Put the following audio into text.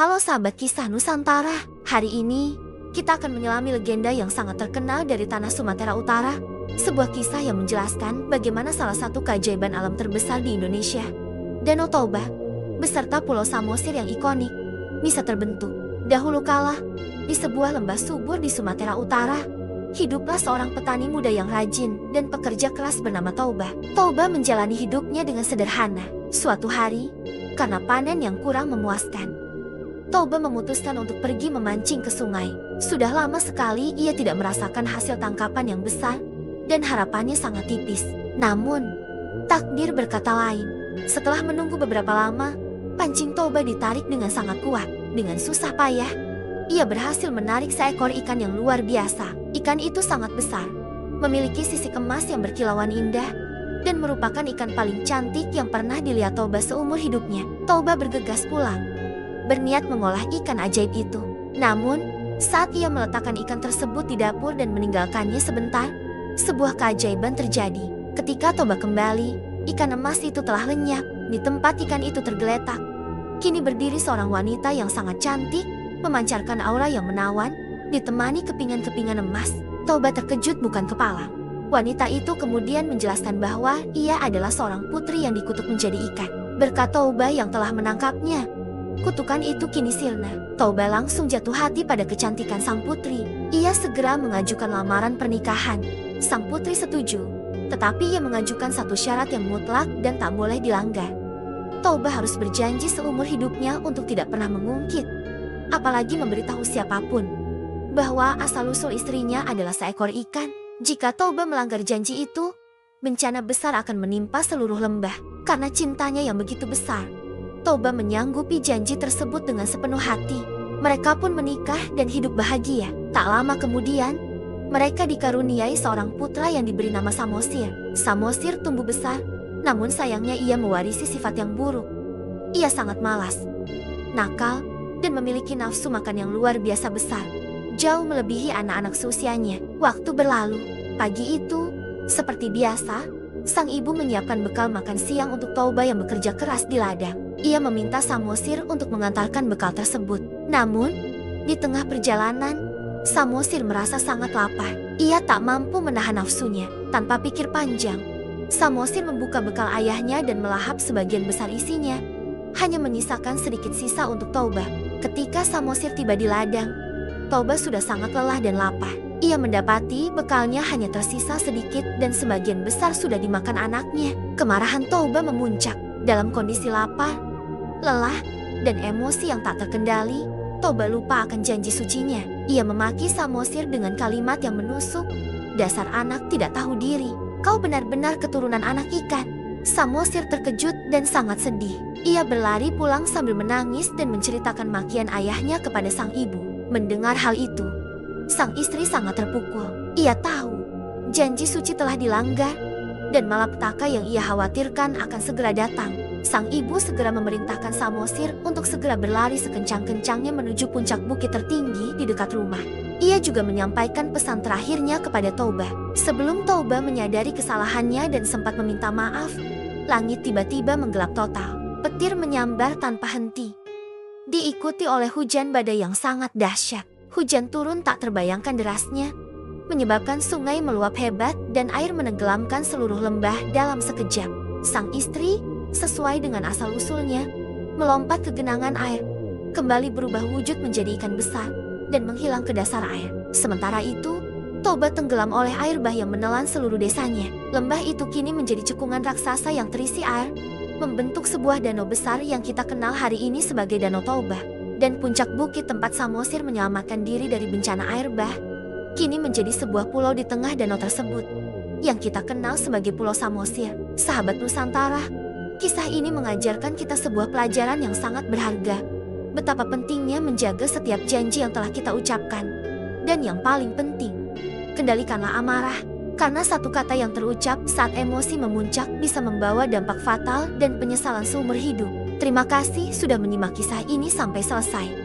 Halo sahabat kisah Nusantara, hari ini kita akan menyelami legenda yang sangat terkenal dari tanah Sumatera Utara. Sebuah kisah yang menjelaskan bagaimana salah satu keajaiban alam terbesar di Indonesia, Danau Toba, beserta Pulau Samosir yang ikonik, bisa terbentuk. Dahulu kala, di sebuah lembah subur di Sumatera Utara, hiduplah seorang petani muda yang rajin dan pekerja keras bernama Toba. Toba menjalani hidupnya dengan sederhana. Suatu hari, karena panen yang kurang memuaskan, Toba memutuskan untuk pergi memancing ke sungai. Sudah lama sekali ia tidak merasakan hasil tangkapan yang besar dan harapannya sangat tipis. Namun, takdir berkata lain. Setelah menunggu beberapa lama, pancing Toba ditarik dengan sangat kuat. Dengan susah payah, ia berhasil menarik seekor ikan yang luar biasa. Ikan itu sangat besar, memiliki sisi kemas yang berkilauan indah, dan merupakan ikan paling cantik yang pernah dilihat Toba seumur hidupnya. Toba bergegas pulang, berniat mengolah ikan ajaib itu. Namun, saat ia meletakkan ikan tersebut di dapur dan meninggalkannya sebentar, sebuah keajaiban terjadi. Ketika Toba kembali, ikan emas itu telah lenyap. Di tempat ikan itu tergeletak, kini berdiri seorang wanita yang sangat cantik, memancarkan aura yang menawan, ditemani kepingan-kepingan emas. Toba terkejut bukan kepala. Wanita itu kemudian menjelaskan bahwa ia adalah seorang putri yang dikutuk menjadi ikan. Berkat Toba yang telah menangkapnya, kutukan itu kini sirna. Toba langsung jatuh hati pada kecantikan sang putri. Ia segera mengajukan lamaran pernikahan. Sang putri setuju, tetapi ia mengajukan satu syarat yang mutlak dan tak boleh dilanggar. Toba harus berjanji seumur hidupnya untuk tidak pernah mengungkit, apalagi memberitahu siapapun, bahwa asal-usul istrinya adalah seekor ikan. Jika Toba melanggar janji itu, bencana besar akan menimpa seluruh lembah. Karena cintanya yang begitu besar, Toba menyanggupi janji tersebut dengan sepenuh hati. Mereka pun menikah dan hidup bahagia. Tak lama kemudian, mereka dikaruniai seorang putra yang diberi nama Samosir. Samosir tumbuh besar, namun sayangnya ia mewarisi sifat yang buruk. Ia sangat malas, nakal, dan memiliki nafsu makan yang luar biasa besar, jauh melebihi anak-anak seusianya. Waktu berlalu, pagi itu, seperti biasa, sang ibu menyiapkan bekal makan siang untuk Toba yang bekerja keras di ladang. Ia meminta Samosir untuk mengantarkan bekal tersebut. Namun, di tengah perjalanan, Samosir merasa sangat lapar. Ia tak mampu menahan nafsunya. Tanpa pikir panjang, Samosir membuka bekal ayahnya dan melahap sebagian besar isinya, hanya menyisakan sedikit sisa untuk Toba. Ketika Samosir tiba di ladang, Toba sudah sangat lelah dan lapar. Ia mendapati bekalnya hanya tersisa sedikit dan sebagian besar sudah dimakan anaknya. Kemarahan Toba memuncak. Dalam kondisi lapar, lelah, dan emosi yang tak terkendali, Toba lupa akan janji sucinya. Ia memaki Samosir dengan kalimat yang menusuk, "Dasar anak tidak tahu diri, kau benar-benar keturunan anak ikan." Samosir terkejut dan sangat sedih. Ia berlari pulang sambil menangis dan menceritakan makian ayahnya kepada sang ibu. Mendengar hal itu, sang istri sangat terpukul. Ia tahu janji suci telah dilanggar dan malapetaka yang ia khawatirkan akan segera datang. Sang ibu segera memerintahkan Samosir untuk segera berlari sekencang-kencangnya menuju puncak bukit tertinggi di dekat rumah. Ia juga menyampaikan pesan terakhirnya kepada Toba. Sebelum Toba menyadari kesalahannya dan sempat meminta maaf, langit tiba-tiba menggelap total. Petir menyambar tanpa henti, diikuti oleh hujan badai yang sangat dahsyat. Hujan turun tak terbayangkan derasnya, menyebabkan sungai meluap hebat dan air menenggelamkan seluruh lembah dalam sekejap. Sang istri, sesuai dengan asal-usulnya, melompat ke genangan air, kembali berubah wujud menjadi ikan besar, dan menghilang ke dasar air. Sementara itu, Toba tenggelam oleh air bah yang menelan seluruh desanya. Lembah itu kini menjadi cekungan raksasa yang terisi air, membentuk sebuah danau besar yang kita kenal hari ini sebagai Danau Toba. Dan puncak bukit tempat Samosir menyelamatkan diri dari bencana air bah, kini menjadi sebuah pulau di tengah danau tersebut, yang kita kenal sebagai Pulau Samosir. Sahabat Nusantara, kisah ini mengajarkan kita sebuah pelajaran yang sangat berharga. Betapa pentingnya menjaga setiap janji yang telah kita ucapkan. Dan yang paling penting, kendalikanlah amarah. Karena satu kata yang terucap saat emosi memuncak bisa membawa dampak fatal dan penyesalan seumur hidup. Terima kasih sudah menyimak kisah ini sampai selesai.